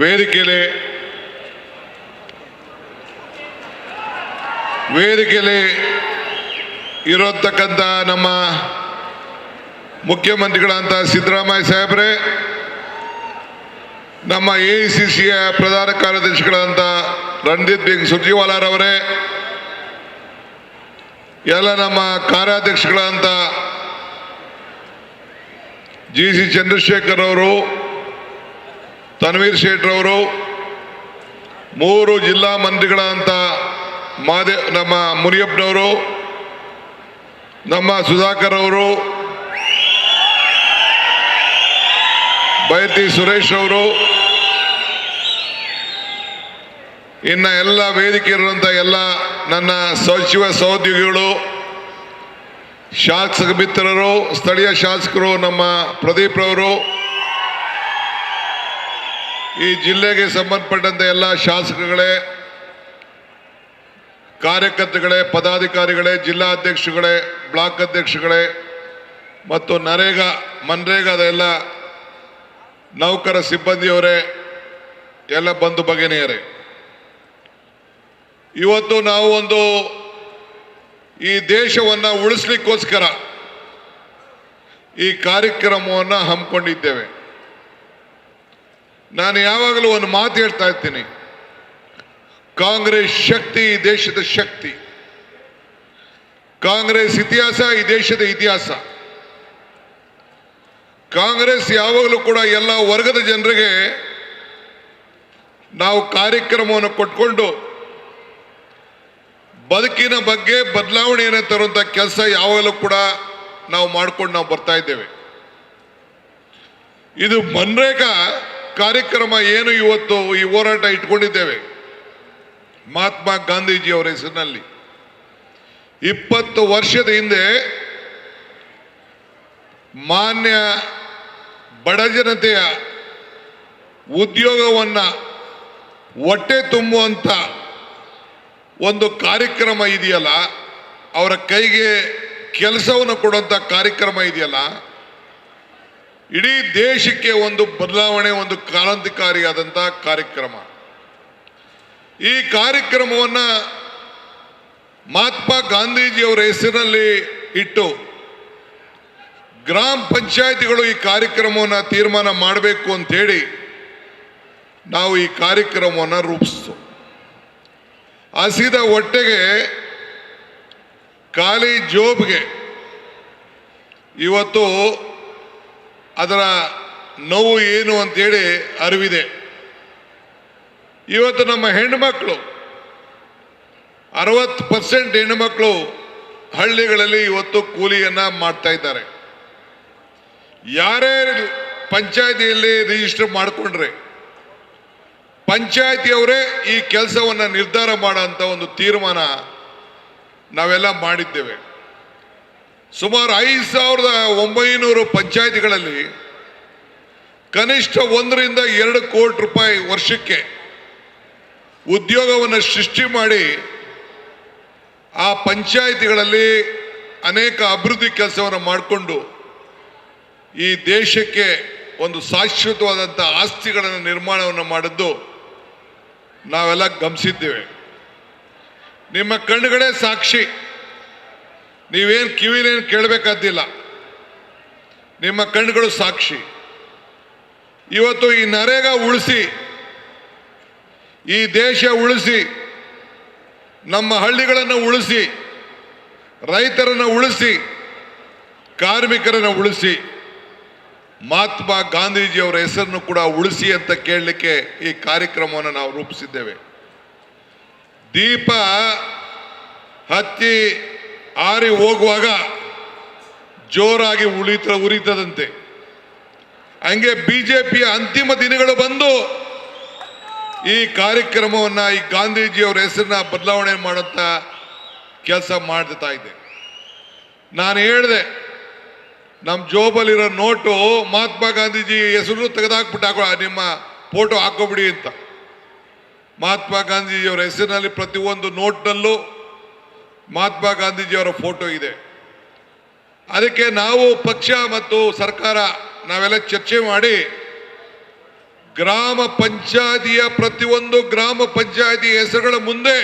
ವೇದಿಕೆಯಲ್ಲಿ ಇರತಕ್ಕಂಥ ನಮ್ಮ ಮುಖ್ಯಮಂತ್ರಿಗಳಂತ ಸಿದ್ದರಾಮಯ್ಯ ಸಾಹೇಬ್ರೆ, ನಮ್ಮ AICCಯ ಪ್ರಧಾನ ಕಾರ್ಯದರ್ಶಿಗಳಂತ ರಣದೀಪ್ ಸಿಂಗ್ ಸುರ್ಜೇವಾಲಾರವರೇ, ಎಲ್ಲ ನಮ್ಮ ಕಾರ್ಯಾಧ್ಯಕ್ಷಗಳಂತ GC ಚಂದ್ರಶೇಖರ್ ಅವರು, ತನ್ವೀರ್ ಶೇಟ್ರವರು, 3 ಜಿಲ್ಲಾ ಮಂತ್ರಿಗಳಂತ ನಮ್ಮ ಮುನಿಯಪ್ಪನವರು, ನಮ್ಮ ಸುಧಾಕರ್ ಅವರು, ಬೈತಿ ಸುರೇಶ್ ಅವರು, ಇನ್ನು ಎಲ್ಲ ವೇದಿಕೆ ಇರುವಂಥ ಎಲ್ಲ ನನ್ನ ಸಚಿವ ಸಹೋದ್ಯೋಗಿಗಳು, ಶಾಸಕ ಮಿತ್ರರು, ಸ್ಥಳೀಯ ಶಾಸಕರು, ನಮ್ಮ ಪ್ರದೀಪ್ ರವರು, ಈ ಜಿಲ್ಲೆಗೆ ಸಂಬಂಧಪಟ್ಟಂತೆ ಎಲ್ಲ ಶಾಸಕರುಗಳೇ, ಕಾರ್ಯಕರ್ತರುಗಳೇ, ಪದಾಧಿಕಾರಿಗಳೇ, ಜಿಲ್ಲಾಧ್ಯಕ್ಷಗಳೇ, ಬ್ಲಾಕ್ ಅಧ್ಯಕ್ಷಗಳೇ ಮತ್ತು ಮನ್ರೇಗಾದ ಎಲ್ಲ ನೌಕರ ಸಿಬ್ಬಂದಿಯವರೇ, ಎಲ್ಲ ಬಂಧು ಭಗಿನಿಯರೇ, ಇವತ್ತು ನಾವು ಈ ದೇಶವನ್ನು ಉಳಿಸ್ಲಿಕ್ಕೋಸ್ಕರ ಈ ಕಾರ್ಯಕ್ರಮವನ್ನು ಹಮ್ಮಿಕೊಂಡಿದ್ದೇವೆ. ನಾನು ಯಾವಾಗಲೂ ಒಂದು ಮಾತು ಹೇಳ್ತಾ ಇರ್ತೀನಿ, ಕಾಂಗ್ರೆಸ್ ಶಕ್ತಿ ಈ ದೇಶದ ಶಕ್ತಿ, ಕಾಂಗ್ರೆಸ್ ಇತಿಹಾಸ ಈ ದೇಶದ ಇತಿಹಾಸ. ಕಾಂಗ್ರೆಸ್ ಯಾವಾಗಲೂ ಕೂಡ ಎಲ್ಲ ವರ್ಗದ ಜನರಿಗೆ ನಾವು ಕಾರ್ಯಕ್ರಮವನ್ನು ಕೊಟ್ಕೊಂಡು ಬದುಕಿನ ಬಗ್ಗೆ ಬದಲಾವಣೆಯನ್ನು ತರುವಂಥ ಕೆಲಸ ಯಾವಾಗಲೂ ಕೂಡ ನಾವು ಮಾಡ್ಕೊಂಡು ಬರ್ತಾ ಇದ್ದೇವೆ. ಇದು ಮನ್ರೇಗಾ ಕಾರ್ಯಕ್ರಮ ಏನು ಇವತ್ತು ಈ ಹೋರಾಟ ಇಟ್ಕೊಂಡಿದ್ದೇವೆ, ಮಹಾತ್ಮ ಗಾಂಧೀಜಿಯವರ ಹೆಸರಿನಲ್ಲಿ 20 ವರ್ಷದ ಹಿಂದೆ ಮಾನ್ಯ ಬಡ ಜನತೆಯ ಉದ್ಯೋಗವನ್ನು ಹೊಟ್ಟೆ ತುಂಬುವಂಥ ಒಂದು ಕಾರ್ಯಕ್ರಮ ಇದೆಯಲ್ಲ, ಅವರ ಕೈಗೆ ಕೆಲಸವನ್ನು ಕೊಡುವಂಥ ಕಾರ್ಯಕ್ರಮ ಇದೆಯಲ್ಲ, ಇಡೀ ದೇಶಕ್ಕೆ ಒಂದು ಬದಲಾವಣೆ, ಒಂದು ಕ್ರಾಂತಿಕಾರಿಯಾದಂಥ ಕಾರ್ಯಕ್ರಮ. ಈ ಕಾರ್ಯಕ್ರಮವನ್ನು ಮಹಾತ್ಮ ಗಾಂಧೀಜಿಯವರ ಹೆಸರಿನಲ್ಲಿ ಇಟ್ಟು ಗ್ರಾಮ ಪಂಚಾಯಿತಿಗಳು ಈ ಕಾರ್ಯಕ್ರಮವನ್ನು ತೀರ್ಮಾನ ಮಾಡಬೇಕು ಅಂತೇಳಿ ನಾವು ಈ ಕಾರ್ಯಕ್ರಮವನ್ನು ರೂಪಿಸ್ತು. ಹಸಿದ ಹೊಟ್ಟೆಗೆ ಖಾಲಿ ಜೋಬ್ಗೆ ಇವತ್ತು ಅದರ ನೋವು ಏನು ಅಂತೇಳಿ ಅರಿವಿದೆ. ಇವತ್ತು ನಮ್ಮ ಹೆಣ್ಣುಮಕ್ಕಳು 60% ಹೆಣ್ಣುಮಕ್ಕಳು ಹಳ್ಳಿಗಳಲ್ಲಿ ಇವತ್ತು ಕೂಲಿಯನ್ನು ಮಾಡ್ತಾ ಇದ್ದಾರೆ. ಯಾರೇ ಪಂಚಾಯತಿಯಲ್ಲಿ ರಿಜಿಸ್ಟರ್ ಮಾಡಿಕೊಂಡ್ರೆ ಪಂಚಾಯತಿಯವರೇ ಈ ಕೆಲಸವನ್ನು ನಿರ್ಧಾರ ಮಾಡೋಂಥ ಒಂದು ತೀರ್ಮಾನ ನಾವೆಲ್ಲ ಮಾಡಿದ್ದೇವೆ. ಸುಮಾರು 5,900 ಪಂಚಾಯತಿಗಳಲ್ಲಿ ಕನಿಷ್ಠ 1 ರಿಂದ 2 ಕೋಟಿ ರೂಪಾಯಿ ವರ್ಷಕ್ಕೆ ಉದ್ಯೋಗವನ್ನು ಸೃಷ್ಟಿ ಮಾಡಿ ಆ ಪಂಚಾಯತಿಗಳಲ್ಲಿ ಅನೇಕ ಅಭಿವೃದ್ಧಿ ಕೆಲಸವನ್ನು ಮಾಡಿಕೊಂಡು ಈ ದೇಶಕ್ಕೆ ಒಂದು ಶಾಶ್ವತವಾದಂಥ ಆಸ್ತಿಗಳನ್ನು ನಿರ್ಮಾಣವನ್ನು ಮಾಡಿದ್ದು ನಾವೆಲ್ಲ ಗಮನಿಸಿದ್ದೇವೆ. ನಿಮ್ಮ ಕಣ್ಣುಗಳೇ ಸಾಕ್ಷಿ, ನೀವೇನು ಕಿವಿಲೇನು ಕೇಳಬೇಕಾದಿಲ್ಲ, ನಿಮ್ಮ ಕಣ್ಣುಗಳು ಸಾಕ್ಷಿ. ಇವತ್ತು ಈ ನರೇಗಾ ಉಳಿಸಿ, ಈ ದೇಶ ಉಳಿಸಿ, ನಮ್ಮ ಹಳ್ಳಿಗಳನ್ನು ಉಳಿಸಿ, ರೈತರನ್ನು ಉಳಿಸಿ, ಕಾರ್ಮಿಕರನ್ನು ಉಳಿಸಿ, ಮಹಾತ್ಮ ಗಾಂಧೀಜಿಯವರ ಹೆಸರನ್ನು ಕೂಡ ಉಳಿಸಿ ಅಂತ ಕೇಳಲಿಕ್ಕೆ ಈ ಕಾರ್ಯಕ್ರಮವನ್ನು ನಾವು ರೂಪಿಸಿದ್ದೇವೆ. ದೀಪ ಹತ್ತಿ ಆರಿ ಹೋಗುವಾಗ ಜೋರಾಗಿ ಉರಿತದಂತೆ, ಹಂಗೆ ಬಿಜೆಪಿಯ ಅಂತಿಮ ದಿನಗಳು ಬಂದು ಈ ಕಾರ್ಯಕ್ರಮವನ್ನು, ಈ ಗಾಂಧೀಜಿಯವರ ಹೆಸರನ್ನ ಬದಲಾವಣೆ ಮಾಡುವಂಥ ಕೆಲಸ ಮಾಡ್ತಾ ಇದೆ. ನಾನು ಹೇಳಿದೆ, ನಮ್ಮ ಜೋಬಲ್ಲಿರೋ ನೋಟು ಮಹಾತ್ಮ ಗಾಂಧೀಜಿ ಹೆಸರು ತೆಗೆದಾಕ್ಬಿಟ್ಟು ನಿಮ್ಮ ಫೋಟೋ ಹಾಕೋಬಿಡಿ ಅಂತ. ಮಹಾತ್ಮ ಗಾಂಧೀಜಿಯವರ ಹೆಸರಿನಲ್ಲಿ ಪ್ರತಿಯೊಂದು ನೋಟ್ನಲ್ಲೂ ಮಹಾತ್ಮ ಗಾಂಧೀಜಿಯವರ ಫೋಟೋ ಇದೆ. ಅದಕ್ಕೆ ನಾವು ಪಕ್ಷ ಮತ್ತು ಸರ್ಕಾರ ನಾವೆಲ್ಲ ಚರ್ಚೆ ಮಾಡಿ ಗ್ರಾಮ ಪಂಚಾಯತಿಯ ಪ್ರತಿಯೊಂದು ಗ್ರಾಮ ಪಂಚಾಯತಿ ಹೆಸರುಗಳ ಮುಂದೆ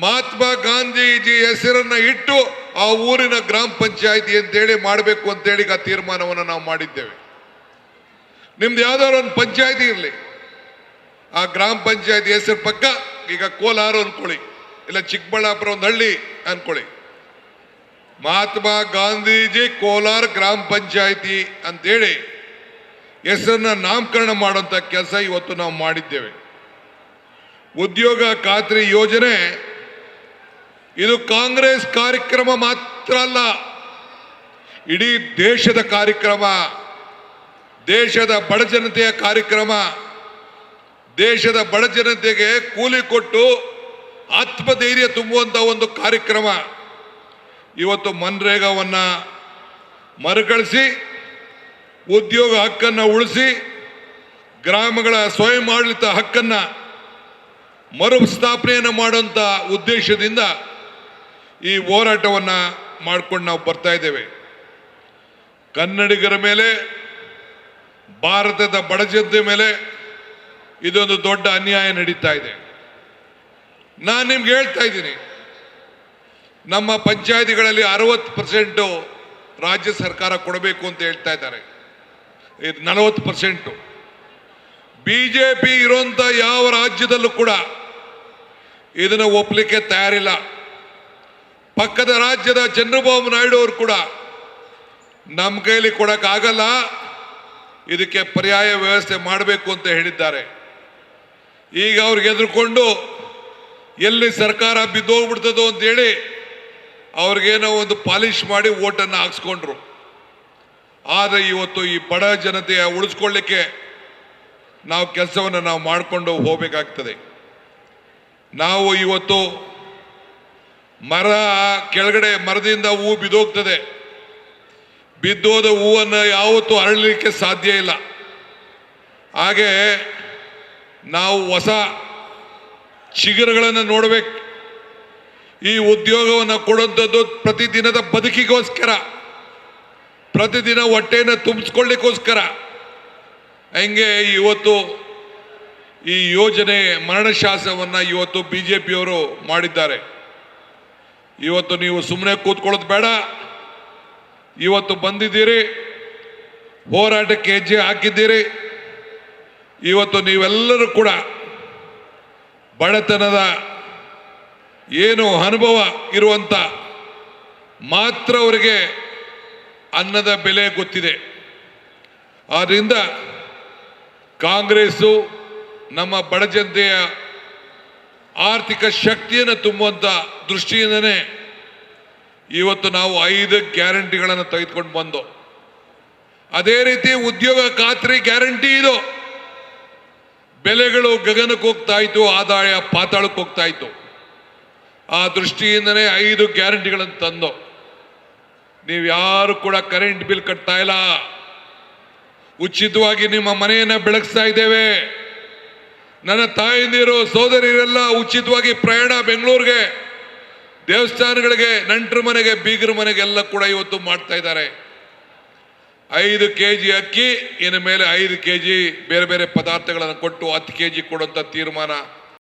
ಮಹಾತ್ಮ ಗಾಂಧೀಜಿ ಹೆಸರನ್ನ ಇಟ್ಟು ಆ ಊರಿನ ಗ್ರಾಮ ಪಂಚಾಯತಿ ಅಂತೇಳಿ ಮಾಡಬೇಕು ಅಂತೇಳಿ ಆ ತೀರ್ಮಾನವನ್ನು ನಾವು ಮಾಡಿದ್ದೇವೆ. ನಿಮ್ದು ಯಾವ್ದಾದ್ರು ಒಂದು ಪಂಚಾಯತಿ ಇರಲಿ, ಆ ಗ್ರಾಮ ಪಂಚಾಯತಿ ಹೆಸರು ಪಕ್ಕ, ಈಗ ಕೋಲಾರ ಅನ್ಕೊಳ್ಳಿ, ಇಲ್ಲ ಚಿಕ್ಕಬಳ್ಳಾಪುರ ಒಂದು ಹಳ್ಳಿ ಅನ್ಕೊಳ್ಳಿ, ಮಹಾತ್ಮ ಗಾಂಧೀಜಿ ಕೋಲಾರ ಗ್ರಾಮ ಪಂಚಾಯತಿ ಅಂತೇಳಿ ಹೆಸರನ್ನ ನಾಮಕರಣ ಮಾಡುವಂತ ಕೆಲಸ ಇವತ್ತು ನಾವು ಮಾಡಿದ್ದೇವೆ. ಉದ್ಯೋಗ ಖಾತ್ರಿ ಯೋಜನೆ ಇದು ಕಾಂಗ್ರೆಸ್ ಕಾರ್ಯಕ್ರಮ ಮಾತ್ರ ಅಲ್ಲ, ಇಡೀ ದೇಶದ ಕಾರ್ಯಕ್ರಮ, ದೇಶದ ಬಡ ಜನತೆಯ ಕಾರ್ಯಕ್ರಮ. ದೇಶದ ಬಡ ಜನತೆಗೆ ಕೂಲಿ ಕೊಟ್ಟು ಆತ್ಮಧೈರ್ಯ ತುಂಬುವಂತ ಒಂದು ಕಾರ್ಯಕ್ರಮ. ಇವತ್ತು ಮನ್ರೇಗಾವನ್ನ ಮರುಕಳಿಸಿ ಉದ್ಯೋಗ ಹಕ್ಕನ್ನು ಉಳಿಸಿ ಗ್ರಾಮಗಳ ಸ್ವಯಂ ಆಡಳಿತ ಹಕ್ಕನ್ನ ಮರುಸ್ಥಾಪನೆಯನ್ನು ಮಾಡುವಂತ ಉದ್ದೇಶದಿಂದ ಈ ಹೋರಾಟವನ್ನ ಮಾಡ್ಕೊಂಡು ನಾವು ಬರ್ತಾ ಇದ್ದೇವೆ. ಕನ್ನಡಿಗರ ಮೇಲೆ, ಭಾರತದ ಬಡ ಜನತೆ ಮೇಲೆ ಇದೊಂದು ದೊಡ್ಡ ಅನ್ಯಾಯ ನಡೀತಾ ಇದೆ. ನಾನು ನಿಮ್ಗೆ ಹೇಳ್ತಾ ಇದ್ದೀನಿ, ನಮ್ಮ ಪಂಚಾಯತಿಗಳಲ್ಲಿ 60% ರಾಜ್ಯ ಸರ್ಕಾರ ಕೊಡಬೇಕು ಅಂತ ಹೇಳ್ತಾ ಇದ್ದಾರೆ. 40% ಬಿಜೆಪಿ ಇರುವಂತ ಯಾವ ರಾಜ್ಯದಲ್ಲೂ ಕೂಡ ಇದನ್ನು ಒಪ್ಪಲಿಕ್ಕೆ ತಯಾರಿಲ್ಲ. ಪಕ್ಕದ ರಾಜ್ಯದ ಚಂದ್ರಬಾಬು ನಾಯ್ಡು ಅವರು ಕೂಡ ನಮ್ಮ ಕೈಲಿ ಕೊಡಕ್ಕಾಗಲ್ಲ, ಇದಕ್ಕೆ ಪರ್ಯಾಯ ವ್ಯವಸ್ಥೆ ಮಾಡಬೇಕು ಅಂತ ಹೇಳಿದ್ದಾರೆ. ಈಗ ಅವ್ರಿಗೆ ಎದುರುಕೊಂಡು ಎಲ್ಲಿ ಸರ್ಕಾರ ಬಿದ್ದೋಗ್ಬಿಡ್ತದೋ ಅಂತೇಳಿ ಅವ್ರಿಗೇನೋ ಒಂದು ಪಾಲಿಶ್ ಮಾಡಿ ಓಟನ್ನು ಹಾಕ್ಸ್ಕೊಂಡ್ರು. ಆದರೆ ಇವತ್ತು ಈ ಬಡ ಜನತೆಯ ಉಳಿಸ್ಕೊಳ್ಳಿಕ್ಕೆ ನಾವು ಕೆಲಸವನ್ನು ನಾವು ಮಾಡಿಕೊಂಡು ಹೋಗಬೇಕಾಗ್ತದೆ. ನಾವು ಇವತ್ತು ಮರ ಕೆಳಗಡೆ ಮರದಿಂದ ಹೂವು ಬಿದ್ದೋಗ್ತದೆ, ಬಿದ್ದೋದ ಹೂವನ್ನು ಯಾವತ್ತೂ ಅರಳಲಿಕ್ಕೆ ಸಾಧ್ಯ ಇಲ್ಲ. ಹಾಗೆ ನಾವು ಹೊಸ ಚಿಗುರುಗಳನ್ನು ನೋಡಬೇಕು. ಈ ಉದ್ಯೋಗವನ್ನು ಕೊಡುವಂಥದ್ದು ಪ್ರತಿದಿನದ ಬದುಕಿಗೋಸ್ಕರ, ಪ್ರತಿದಿನ ಹೊಟ್ಟೆಯನ್ನು ತುಂಬಿಸ್ಕೊಳ್ಳಿಕ್ಕೋಸ್ಕರ. ಹಂಗೆ ಇವತ್ತು ಈ ಯೋಜನೆ ಮರಣಶಾಸನವನ್ನು ಇವತ್ತು ಬಿಜೆಪಿಯವರು ಮಾಡಿದ್ದಾರೆ. ಇವತ್ತು ನೀವು ಸುಮ್ಮನೆ ಕೂತ್ಕೊಳ್ಳೋದು ಬೇಡ, ಇವತ್ತು ಬಂದಿದ್ದೀರಿ, ಹೋರಾಟಕ್ಕೆ ಹೆಜ್ಜೆ ಹಾಕಿದ್ದೀರಿ. ಇವತ್ತು ನೀವೆಲ್ಲರೂ ಕೂಡ ಬಡತನದ ಏನು ಅನುಭವ ಇರುವಂತ ಮಾತ್ರ ಅವರಿಗೆ ಅನ್ನದ ಬೆಲೆ ಗೊತ್ತಿದೆ. ಆದ್ರಿಂದ ಕಾಂಗ್ರೆಸ್ಸು ನಮ್ಮ ಬಡ ಜನತೆಯ ಆರ್ಥಿಕ ಶಕ್ತಿಯನ್ನು ತುಂಬುವಂತ ದೃಷ್ಟಿಯಿಂದನೇ ಇವತ್ತು ನಾವು 5 ಗ್ಯಾರಂಟಿಗಳನ್ನು ತೆಗೆದುಕೊಂಡು ಬಂದು, ಅದೇ ರೀತಿ ಉದ್ಯೋಗ ಖಾತ್ರಿ ಗ್ಯಾರಂಟಿ ಇದು. ಬೆಲೆಗಳು ಗಗನಕ್ಕೆ ಹೋಗ್ತಾ ಇತ್ತು, ಆದಾಯ ಪಾತಾಳಕ್ಕೆ ಹೋಗ್ತಾ ಇತ್ತು. ಆ ದೃಷ್ಟಿಯಿಂದನೇ 5 ಗ್ಯಾರಂಟಿಗಳನ್ನು ತಂದು, ನೀವು ಯಾರು ಕೂಡ ಕರೆಂಟ್ ಬಿಲ್ ಕಟ್ತಾ ಇಲ್ಲ, ಉಚಿತವಾಗಿ ನಿಮ್ಮ ಮನೆಯನ್ನು ಬೆಳಗಿಸ್ತಾ ಇದ್ದೇವೆ. ನನ್ನ ತಾಯಂದಿರು ಸೋದರಿಯರೆಲ್ಲ ಉಚಿತವಾಗಿ ಪ್ರಯಾಣ ಬೆಂಗಳೂರಿಗೆ, ದೇವಸ್ಥಾನಗಳಿಗೆ, ನೆಂಟರ ಮನೆಗೆ, ಬೀಗರ ಮನೆಗೆ ಎಲ್ಲ ಕೂಡ ಇವತ್ತು ಮಾಡ್ತಾ ಇದ್ದಾರೆ. 5 kg ಅಕ್ಕಿ, ಇನ್ನು ಮೇಲೆ 5 kg ಬೇರೆ ಬೇರೆ ಪದಾರ್ಥಗಳನ್ನು ಕೊಟ್ಟು 10 kg ಕೊಡುವಂತ ತೀರ್ಮಾನ